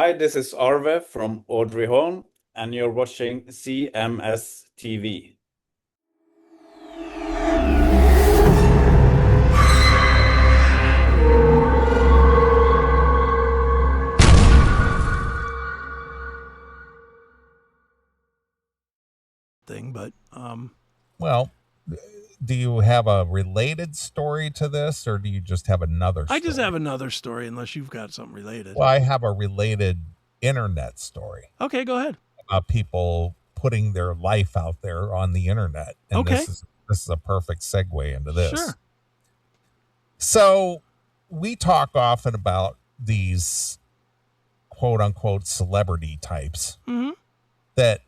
Hi, this is Arve from Audrey Horn, and you're watching CMS TV. But Well, do you have a related story to this, or do you just have another story? I just have another story, unless you've got something related. Well, I have a related internet story Okay, go ahead. about people putting their life out there on the internet. And Okay. this is a perfect segue into this. Sure. So we talk often about these quote unquote celebrity types Mm-hmm. that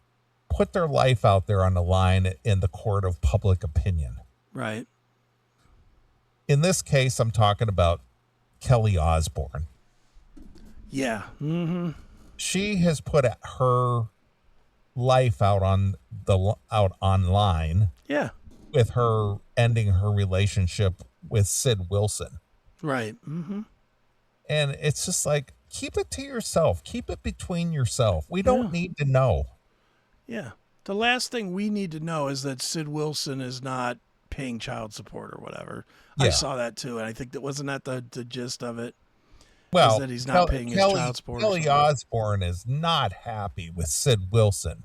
put their life out there on the line in the court of public opinion. Right. In this case, I'm talking about Kelly Osbourne. Yeah. Mm-hmm. She has put her life out online. Yeah. With her ending her relationship with Sid Wilson. Right. Mm-hmm. And it's just like, keep it to yourself. Keep it between yourself. We don't need to know. Yeah. The last thing we need to know is that Sid Wilson is not paying child support or whatever. Yeah. I saw that too, and I think that wasn't that the gist of it. Well, that he's not paying his child support. Kelly Osbourne is not happy with Sid Wilson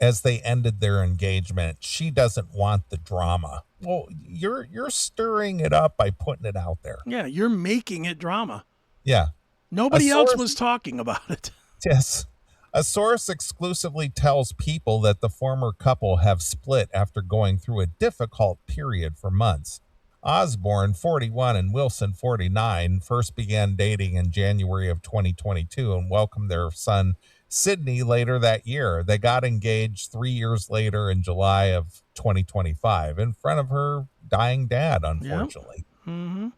as they ended their engagement. She doesn't want the drama. Well, you're stirring it up by putting it out there. Yeah, you're making it drama. Yeah. Nobody else was talking about it. Yes. A source exclusively tells People that the former couple have split after going through a difficult period for months. Osbourne, 41, and Wilson, 49, first began dating in January of 2022 and welcomed their son, Sydney, later that year. They got engaged 3 years later in July of 2025 in front of her dying dad, unfortunately. Yep. Mm-hmm.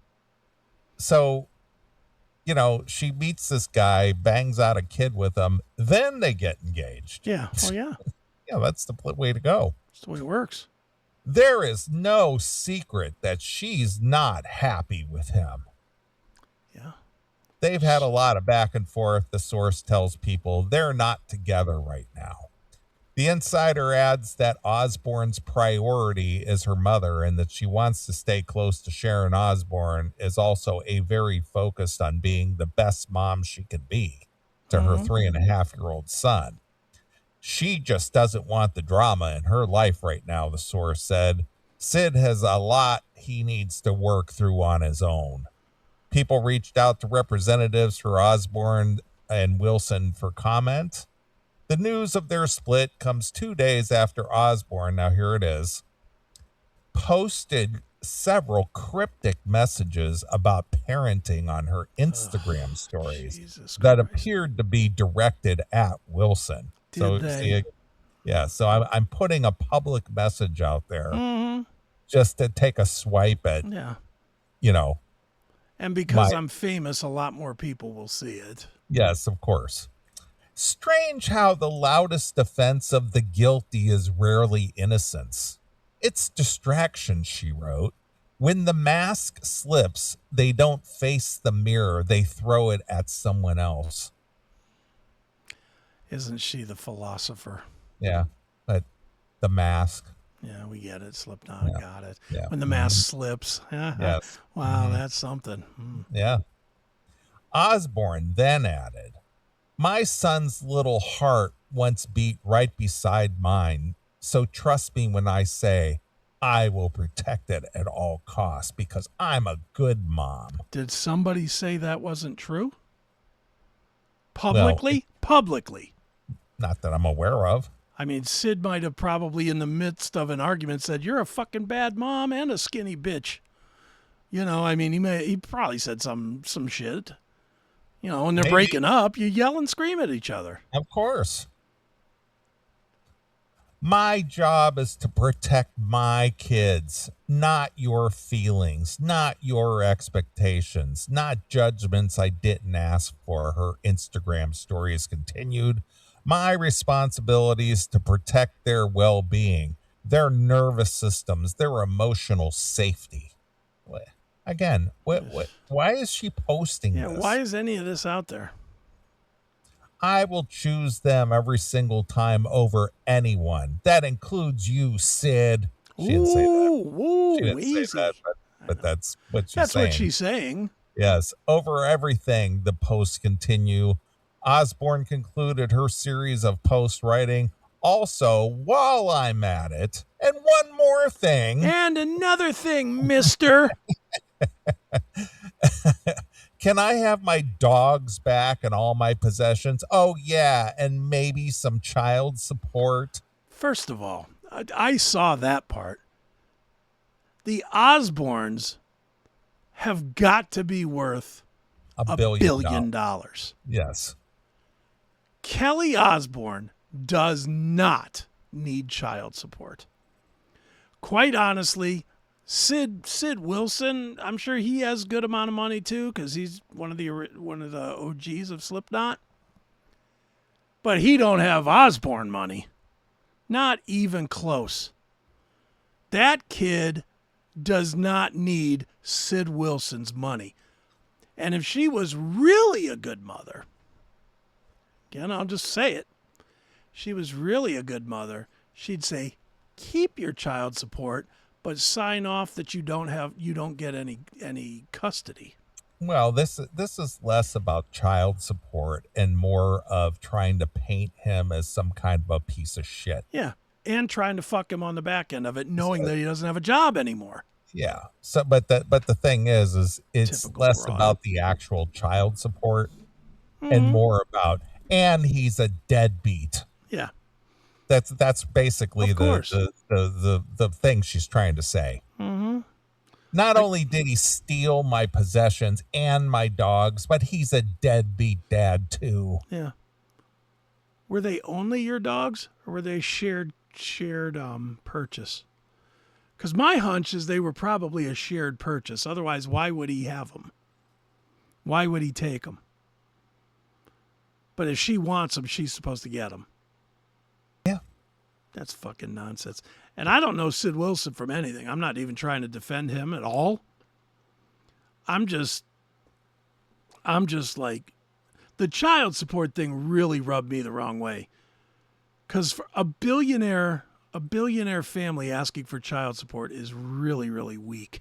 So, she meets this guy, bangs out a kid with him, then they get engaged. Yeah. Oh, yeah. Yeah, that's the way to go. That's the way it works. There is no secret that she's not happy with him. Yeah. They've had a lot of back and forth. The source tells People they're not together right now. The insider adds that Osbourne's priority is her mother and that she wants to stay close to Sharon. Osbourne is also very focused on being the best mom she can be to her 3.5-year-old son. She just doesn't want the drama in her life right now, the source said. Sid has a lot he needs to work through on his own. People reached out to representatives for Osbourne and Wilson for comment. The news of their split comes 2 days after Osbourne, now here it is, posted several cryptic messages about parenting on her Instagram stories that appeared to be directed at Wilson. So I'm putting a public message out there just to take a swipe at, And because I'm famous, a lot more people will see it. Yes, of course. Strange how the loudest defense of the guilty is rarely innocence. It's distraction, she wrote. When the mask slips, they don't face the mirror, they throw it at someone else. Isn't she the philosopher? Yeah, but the mask. Yeah, we get it. Slipknot, got it. Yeah. When the mask slips. Yes. Wow, that's something. Yeah. Osbourne then added, my son's little heart once beat right beside mine, so trust me when I say I will protect it at all costs because I'm a good mom. Did somebody say that wasn't true? Publicly? Publicly. Not that I'm aware of. I mean, Sid might have probably in the midst of an argument said, you're a fucking bad mom and a skinny bitch. He probably said some shit. When they're breaking up, you yell and scream at each other. Of course. My job is to protect my kids, not your feelings, not your expectations, not judgments I didn't ask for, her Instagram stories continued. My responsibility is to protect their well-being, their nervous systems, their emotional safety. Again, why is she posting this? Why is any of this out there? I will choose them every single time over anyone. That includes you, Sid. She didn't say that. She Ooh, didn't say that, easy. but that's what she's That's saying. what she's saying. Yes, over everything, the posts continue. Osbourne concluded her series of post writing. Also, while I'm at it, and one more thing. And another thing, mister. Can I have my dogs back and all my possessions? Oh, yeah, and maybe some child support. First of all, I saw that part. The Osbournes have got to be worth $1 $1 billion. Yes. Kelly Osbourne does not need child support. Quite honestly, Sid Wilson, I'm sure he has a good amount of money too, because he's one of the OGs of Slipknot. But he don't have Osbourne money. Not even close. That kid does not need Sid Wilson's money. And if she was really a good mother, again, I'll just say it. She was really a good mother, she'd say, keep your child support, but sign off that you don't get any custody. Well, this is less about child support and more of trying to paint him as some kind of a piece of shit. Yeah, and trying to fuck him on the back end of it, knowing that he doesn't have a job anymore. Yeah. So, but the thing is it's Typical less broad. about the actual child support and more about, and he's a deadbeat. Yeah. That's basically Of course. the thing she's trying to say. Mm-hmm. Not only did he steal my possessions and my dogs, but he's a deadbeat dad too. Yeah. Were they only your dogs, or were they shared purchase? Because my hunch is they were probably a shared purchase. Otherwise, why would he have them? Why would he take them? But if she wants them, she's supposed to get them. Yeah. That's fucking nonsense. And I don't know Sid Wilson from anything. I'm not even trying to defend him at all. I'm just like, the child support thing really rubbed me the wrong way. Because for a billionaire family asking for child support is really, really weak.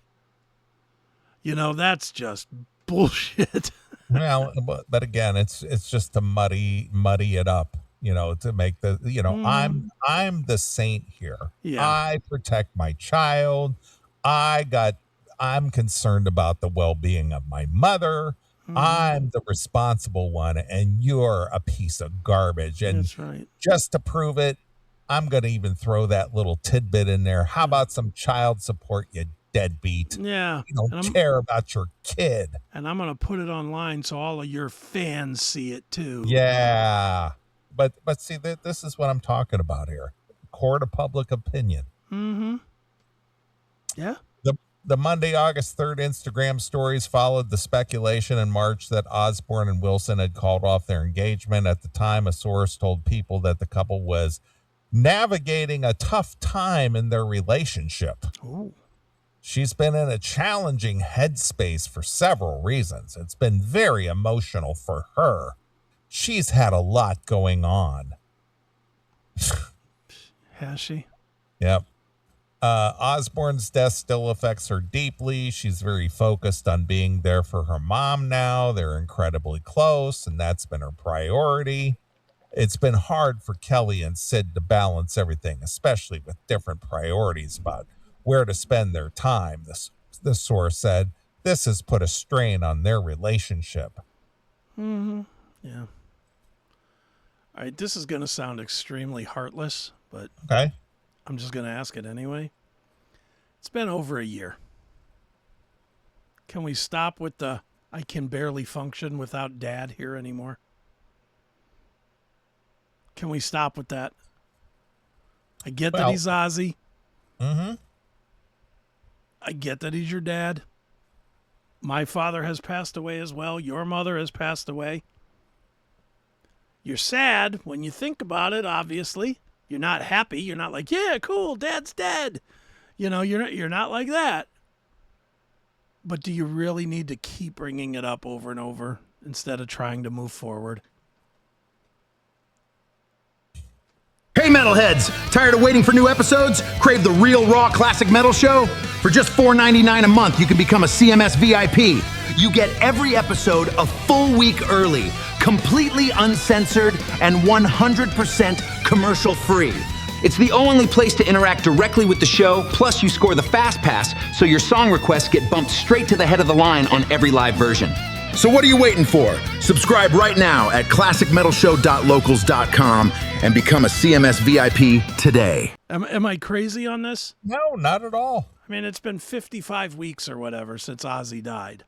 You know, that's just bullshit. Well, but again, it's just to muddy it up, to make the, I'm the saint here. Yeah. I protect my child. I'm concerned about the well-being of my mother. I'm the responsible one, and you're a piece of garbage. And That's right. just to prove it, I'm going to even throw that little tidbit in there. How about some child support, you deadbeat? Yeah. You don't care about your kid. And I'm going to put it online so all of your fans see it too. Yeah. But see, this is what I'm talking about here. Court of public opinion. Mm-hmm. Yeah. The Monday, August 3rd Instagram stories followed the speculation in March that Osbourne and Wilson had called off their engagement. At the time, a source told People that the couple was navigating a tough time in their relationship. Ooh. She's been in a challenging headspace for several reasons. It's been very emotional for her. She's had a lot going on. Has she? Yep. Osbourne's death still affects her deeply. She's very focused on being there for her mom now. They're incredibly close, and that's been her priority. It's been hard for Kelly and Sid to balance everything, especially with different priorities about where to spend their time. The source said this has put a strain on their relationship. Mm-hmm. Yeah. All right, this is going to sound extremely heartless, but Okay. I'm just going to ask it anyway. It's been over a year. Can we stop with the I can barely function without dad here anymore? Can we stop with that? I get that he's Ozzy. Mm-hmm. I get that he's your dad. My father has passed away as well. Your mother has passed away. You're sad when you think about it, obviously. You're not happy. You're not like, yeah, cool, dad's dead. You're not like that. But do you really need to keep bringing it up over and over instead of trying to move forward? metalheads! Tired of waiting for new episodes? Crave the real, raw, classic metal show? For just $4.99 a month, you can become a CMS VIP. You get every episode a full week early, completely uncensored, and 100% commercial-free. It's the only place to interact directly with the show, plus you score the Fast Pass, so your song requests get bumped straight to the head of the line on every live version. So what are you waiting for? Subscribe right now at classicmetalshow.locals.com and become a CMS VIP today. Am I crazy on this? No, not at all. I mean, it's been 55 weeks or whatever since Ozzy died.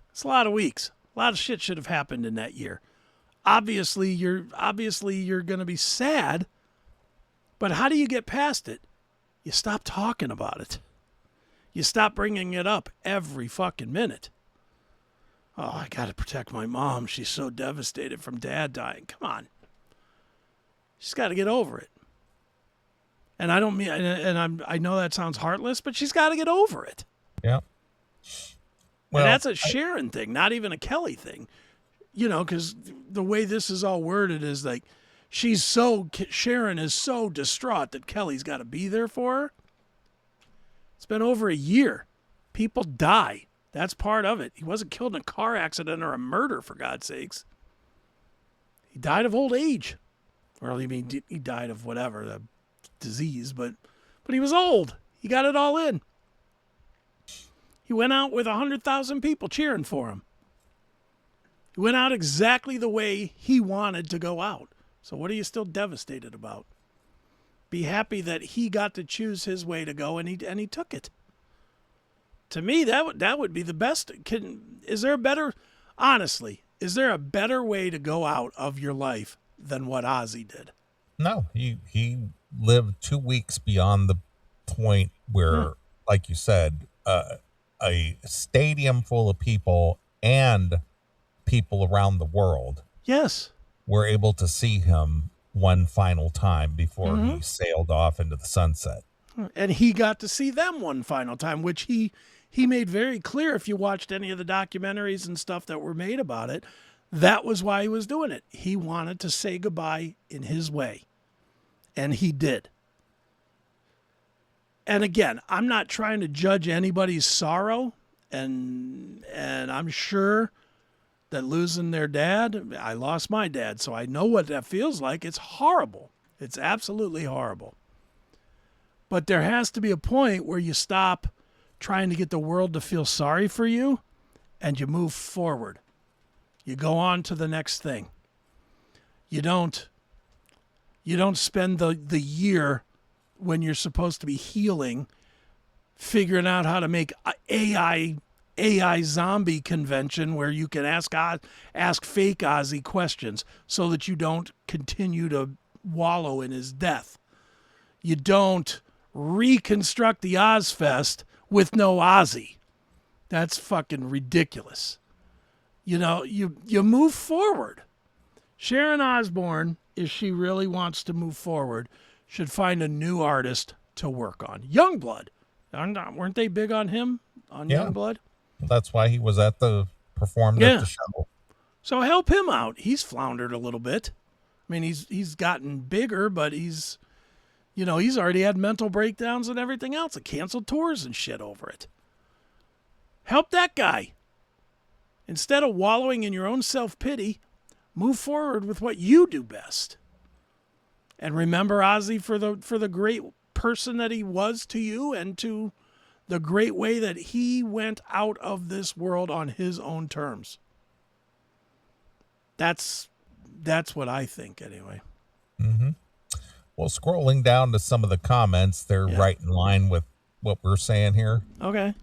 It's a lot of weeks. A lot of shit should have happened in that year. Obviously, you're going to be sad, but how do you get past it? You stop talking about it. You stop bringing it up every fucking minute. Oh, I got to protect my mom. She's so devastated from Dad dying. Come on. She's got to get over it. And I don't mean, I know that sounds heartless, but she's got to get over it. Yeah. Well, and that's a Sharon thing, not even a Kelly thing. You know, because the way this is all worded is like, Sharon is so distraught that Kelly's got to be there for her. It's been over a year. People die. That's part of it. He wasn't killed in a car accident or a murder, for God's sakes. He died of old age. Or I mean, he died of whatever, the disease, but he was old. He got it all in. He went out with 100,000 people cheering for him. He went out exactly the way he wanted to go out. So what are you still devastated about? Be happy that he got to choose his way to go, and he took it. To me, that would be the best. Is there a better way to go out of your life than what Ozzy did? No, he lived 2 weeks beyond the point where, like you said, a stadium full of people and people around the world, yes, were able to see him one final time before he sailed off into the sunset. And he got to see them one final time, which he made very clear. If you watched any of the documentaries and stuff that were made about it, that was why he was doing it. He wanted to say goodbye in his way. And he did. And again, I'm not trying to judge anybody's sorrow. And I'm sure that losing their dad, I lost my dad, so I know what that feels like. It's horrible. It's absolutely horrible. But there has to be a point where you stop trying to get the world to feel sorry for you and you move forward. You go on to the next thing. You don't spend the year when you're supposed to be healing figuring out how to make AI zombie convention where you can ask fake Ozzy questions so that you don't continue to wallow in his death. You don't reconstruct the Ozfest with no Ozzy. That's fucking ridiculous. You know, you move forward. Sharon Osbourne, if she really wants to move forward, should find a new artist to work on. Youngblood. Weren't they big on him, on Youngblood? That's why he was performed at the show. So help him out. He's floundered a little bit. I mean, he's gotten bigger, but he's already had mental breakdowns and everything else, and canceled tours and shit over it. Help that guy. Instead of wallowing in your own self-pity, move forward with what you do best. And remember Ozzy for the great person that he was to you and to the great way that he went out of this world on his own terms. That's what I think anyway. Mm-hmm. Well, scrolling down to some of the comments, they're right in line with what we're saying here. Okay.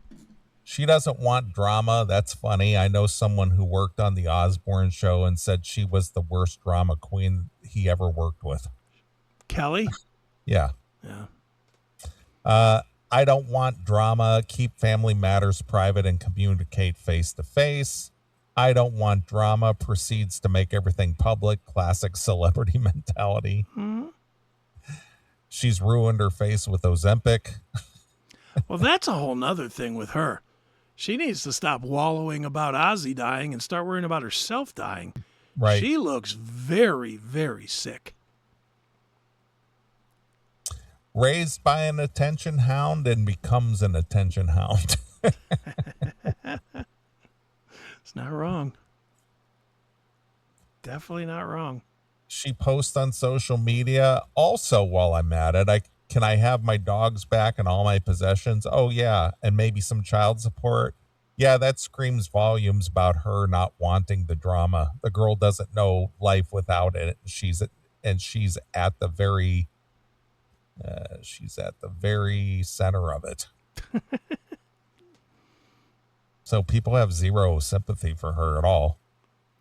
She doesn't want drama. That's funny. I know someone who worked on the Osbourne show and said she was the worst drama queen he ever worked with. Kelly? Yeah. Yeah. I don't want drama. Keep family matters private and communicate face to face. I don't want drama. Proceeds to make everything public. Classic celebrity mentality. Mm-hmm. She's ruined her face with Ozempic. Well, that's a whole nother thing with her. She needs to stop wallowing about Ozzy dying and start worrying about herself dying. Right. She looks very, very sick. Raised by an attention hound and becomes an attention hound. It's not wrong. Definitely not wrong. She posts on social media. Also, while I'm at it, can I have my dogs back and all my possessions? Oh yeah, and maybe some child support. Yeah, that screams volumes about her not wanting the drama. The girl doesn't know life without it. She's at the very center of it. So people have zero sympathy for her at all.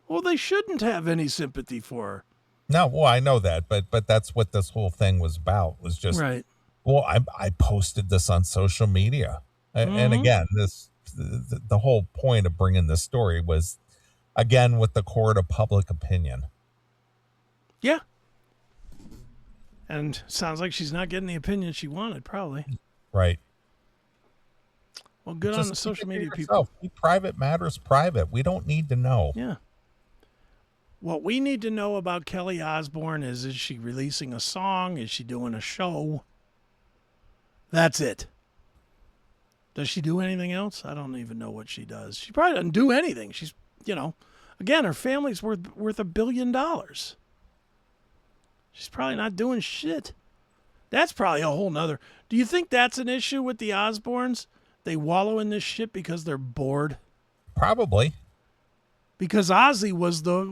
Well, they shouldn't have any sympathy for her. No, well, I know that, but that's what this whole thing was about. Was just right. Well, I posted this on social media, and again, the whole point of bringing this story was, again, with the court of public opinion. Yeah. And sounds like she's not getting the opinion she wanted, probably. Right. Well, good Just on the social media yourself. people. Keep private matters private. We don't need to know. Yeah. What we need to know about Kelly Osbourne is she releasing a song? Is she doing a show? That's it. Does she do anything else? I don't even know what she does. She probably doesn't do anything. She's, again, her family's worth $1 billion. She's probably not doing shit. That's probably a whole nother. Do you think that's an issue with the Osbournes? They wallow in this shit because they're bored? Probably. Because Ozzy was the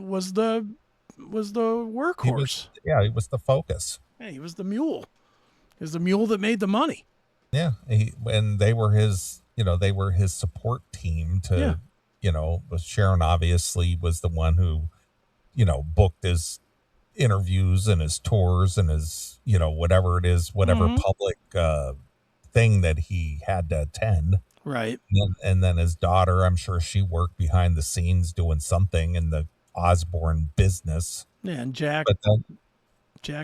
workhorse. He was the focus. Yeah, he was the mule. He was the mule that made the money. Yeah, and they were his support team to, Sharon obviously was the one who, booked his interviews and his tours and his, whatever it is, whatever public thing that he had to attend. Right. And then his daughter, I'm sure she worked behind the scenes doing something in the Osbourne business. Yeah, and Jack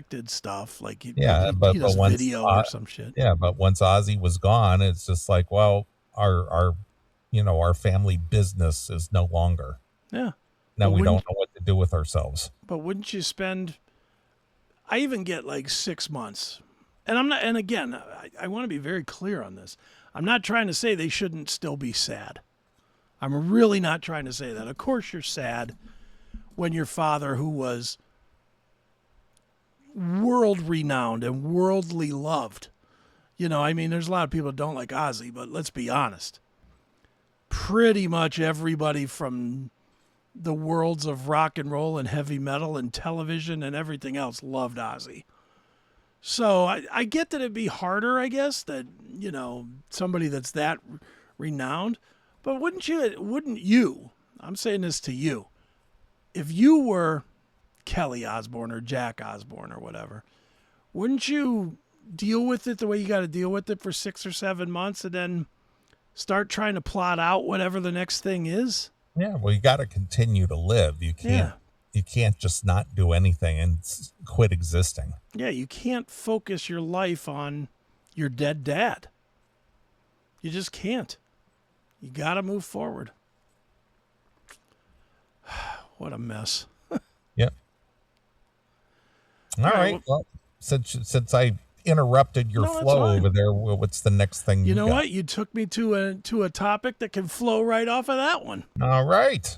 did stuff like he does video or some shit. Yeah, but once Ozzy was gone, it's just like, well, our family business is no longer. Yeah. Now we don't know what to do with ourselves. But wouldn't you spend? I even get like 6 months, and I'm not. And again, I want to be very clear on this. I'm not trying to say they shouldn't still be sad. I'm really not trying to say that. Of course, you're sad when your father, who was world renowned and worldly loved. There's a lot of people that don't like Ozzy, but let's be honest. Pretty much everybody from the worlds of rock and roll and heavy metal and television and everything else loved Ozzy. So I get that it'd be harder, I guess, that, somebody that's that renowned. But wouldn't you, I'm saying this to you, if you were Kelly Osbourne or Jack Osbourne or whatever, wouldn't you deal with it the way you got to deal with it for 6 or 7 months and then start trying to plot out whatever the next thing is? Yeah, well, you got to continue to live. You can't just not do anything and quit existing. Yeah, you can't focus your life on your dead dad. You just can't. You got to move forward. What a mess. Yep. All right. Well, since I interrupted your flow over there, what's the next thing you got? What? You took me to a topic that can flow right off of that one. All right.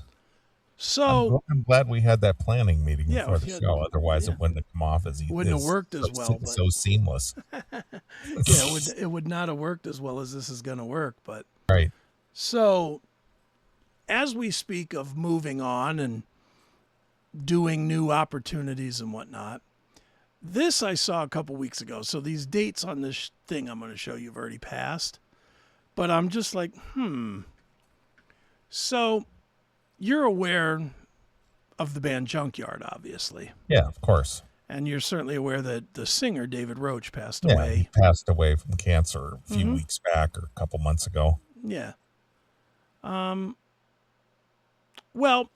So I'm glad we had that planning meeting before the show. Otherwise, it wouldn't have come off as easy. Wouldn't have worked as well. So seamless. It would not have worked as well as this is going to work. But right. So, as we speak of moving on and doing new opportunities and whatnot, this I saw a couple weeks ago. So these dates on this thing I'm going to show you have already passed. But I'm just like, So you're aware of the band Junkyard, obviously. Yeah, of course. And you're certainly aware that the singer, David Roach, passed away. He passed away from cancer a few weeks back or a couple months ago. Yeah. Well,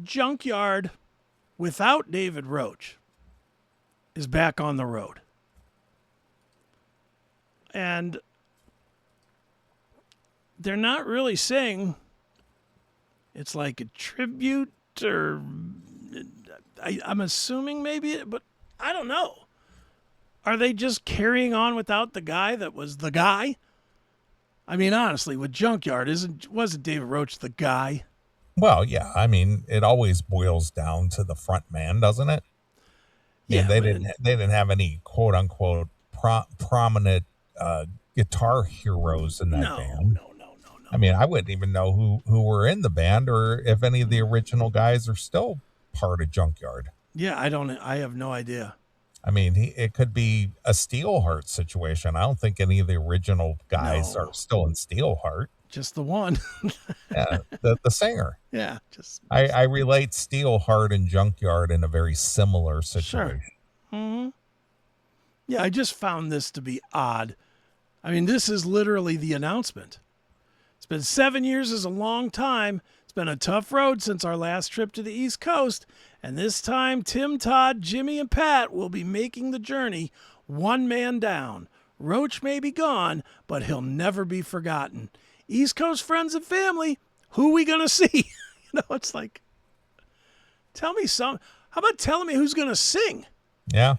Junkyard, without David Roach, is back on the road. And they're not really saying it's like a tribute or I'm assuming maybe, but I don't know. Are they just carrying on without the guy that was the guy? I mean, honestly, with Junkyard, wasn't David Roach the guy? Well, yeah. I mean, it always boils down to the front man, doesn't it? I mean, Yeah, they didn't have any quote unquote prominent guitar heroes in that band. No. I mean, I wouldn't even know who were in the band or if any of the original guys are still part of Junkyard. Yeah, I have no idea. I mean, it could be a Steelheart situation. I don't think any of the original guys are still in Steelheart. Just the one. Yeah, the singer. Yeah, just I relate Steelheart and Junkyard in a very similar situation. Sure. Mm-hmm. Yeah, I just found this to be odd. I mean, this is literally the announcement. It's been 7 years is a long time. It's been a tough road since our last trip to the East Coast. And this time, Tim, Todd, Jimmy, and Pat will be making the journey one man down. Roach may be gone, but he'll never be forgotten. East Coast friends and family, who we going to see? It's like, tell me some. How about telling me who's going to sing? Yeah.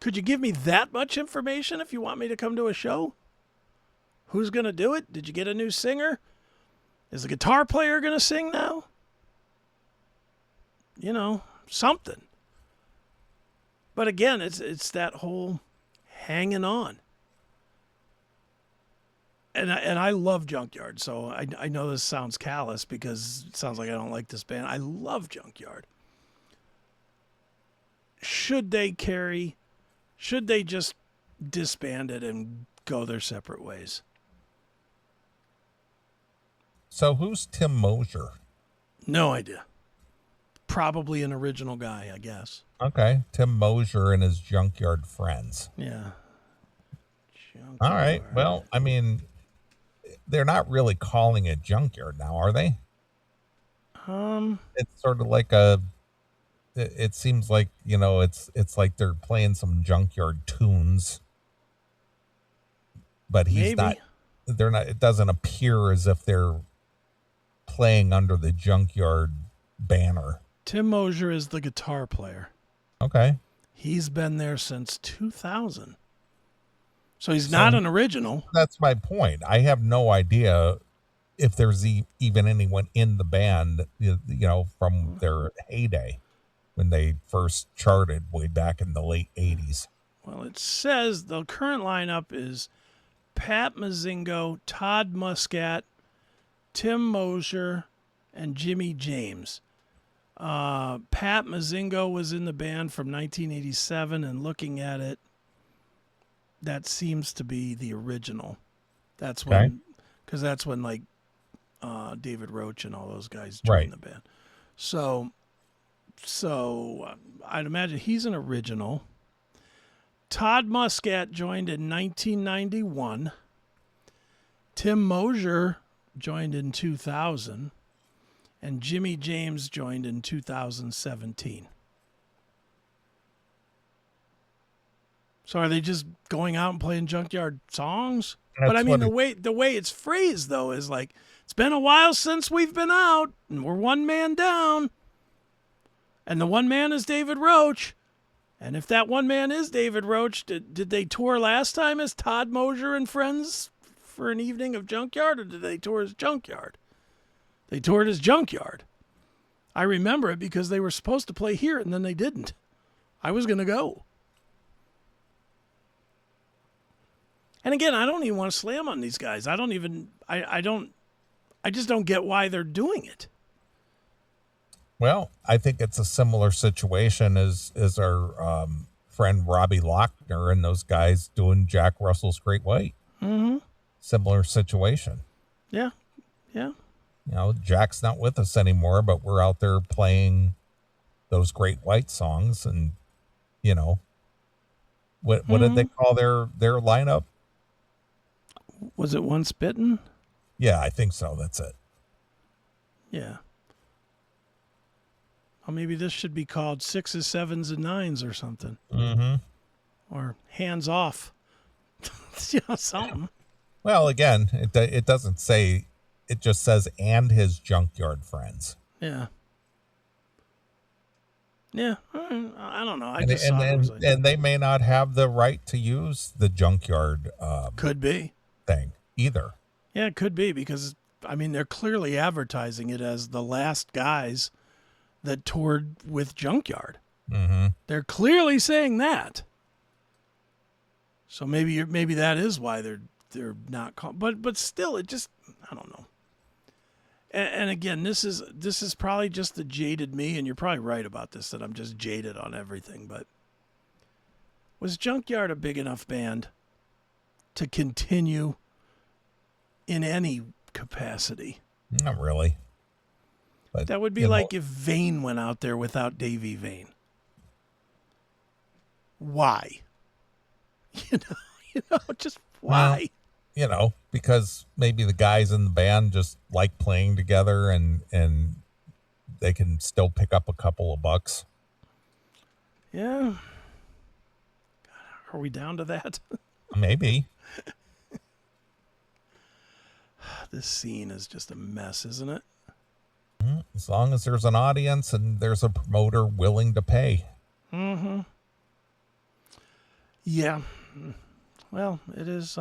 Could you give me that much information if you want me to come to a show? Who's going to do it? Did you get a new singer? Is the guitar player going to sing now? Something. But again, it's that whole hanging on. And I love Junkyard, so I know this sounds callous because it sounds like I don't like this band. I love Junkyard. Should they just disband it and go their separate ways? So who's Tim Mosier? No idea. Probably an original guy, I guess. Okay. Tim Mosier and his Junkyard friends. Yeah. All right. Well, I mean, they're not really calling it Junkyard now, are they? It's sort of like it seems like, it's like they're playing some Junkyard tunes. But he's not, it doesn't appear as if they're playing under the Junkyard banner. Tim Mosier is the guitar player. Okay. He's been there since 2000. So he's not an original. That's my point. I have no idea if there's even anyone in the band, from their heyday when they first charted way back in the late 80s. Well, it says the current lineup is Pat Mazingo, Todd Muscat, Tim Mosier, and Jimmy James. Pat Mazingo was in the band from 1987, and looking at it, that seems to be the original. That's when, because that's when David Roach and all those guys joined the band. So I'd imagine he's an original. Todd Muscat joined in 1991. Tim Mosier joined in 2000. And Jimmy James joined in 2017. So are they just going out and playing Junkyard songs? But I mean, the way it's phrased, though, is like, it's been a while since we've been out, and we're one man down. And the one man is David Roach. And if that one man is David Roach, did they tour last time as Todd Mosier and friends for an evening of Junkyard, or did they tour as Junkyard? They toured as Junkyard. I remember it because they were supposed to play here and then they didn't. I was going to go. And again, I don't even want to slam on these guys. I just don't get why they're doing it. Well, I think it's a similar situation as our friend Robbie Lochner and those guys doing Jack Russell's Great White. Mm-hmm. Similar situation. Yeah. Jack's not with us anymore, but we're out there playing those Great White songs. And, what did they call their lineup? Was it Once Bitten? Yeah, I think so. That's it. Yeah. Or maybe this should be called 6s, 7s, and 9s or something. Mm-hmm. Or Hands Off. Something. Well, again, it doesn't say, it just says, and his Junkyard friends. Yeah. Yeah, I don't know. I And, just saw it. and they may not have the right to use the junkyard Could be. thing either. Yeah, it could be because, I mean, they're clearly advertising it as the last guys that toured with Junkyard. Mm-hmm. They're clearly saying that. So maybe that is why they're not called. But still, it just, I don't know. And again, this is probably just the jaded me, and you're probably right about this, that I'm just jaded on everything. But was Junkyard a big enough band to continue in any capacity? Not really. But That would be like if Vane went out there without Davey Vane. Why? You know, just why? Because maybe the guys in the band just like playing together and they can still pick up a couple of bucks. Yeah. God, are we down to that? Maybe. This scene is just a mess, isn't it? As long as there's an audience and there's a promoter willing to pay. Mm-hmm. Yeah. Well, it is,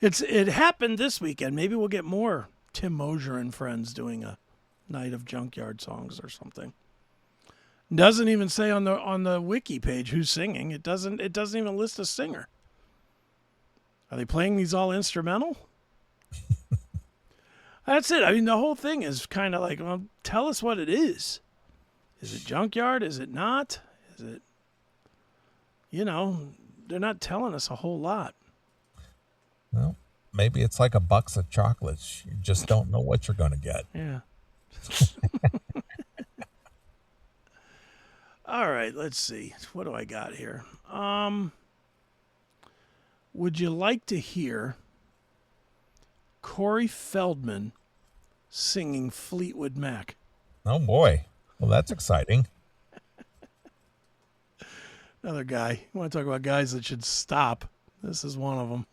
it happened this weekend. Maybe we'll get more Tim Mosier and friends doing a night of Junkyard songs or something. Doesn't even say on the wiki page who's singing. It doesn't even list a singer. Are they playing these all instrumental? That's it. I mean, the whole thing is kind of like, well, tell us what it is. Is it Junkyard? Is it not? Is it, they're not telling us a whole lot. Well, maybe it's like a box of chocolates. You just don't know what you're going to get. Yeah. All right, let's see. What do I got here? Would you like to hear Corey Feldman singing Fleetwood Mac? Oh, boy. Well, that's exciting. Another guy. You want to talk about guys that should stop? This is one of them.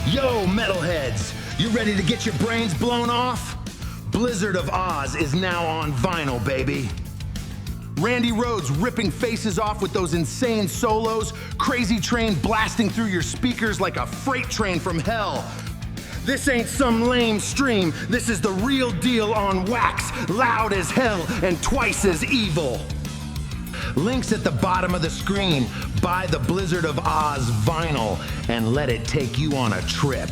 Yo, metalheads, you ready to get your brains blown off? Blizzard of Oz is now on vinyl, baby. Randy Rhoads ripping faces off with those insane solos, Crazy Train blasting through your speakers like a freight train from hell. This ain't some lame stream, this is the real deal on wax, loud as hell and twice as evil. Links at the bottom of the screen. Buy the Blizzard of Oz vinyl and let it take you on a trip.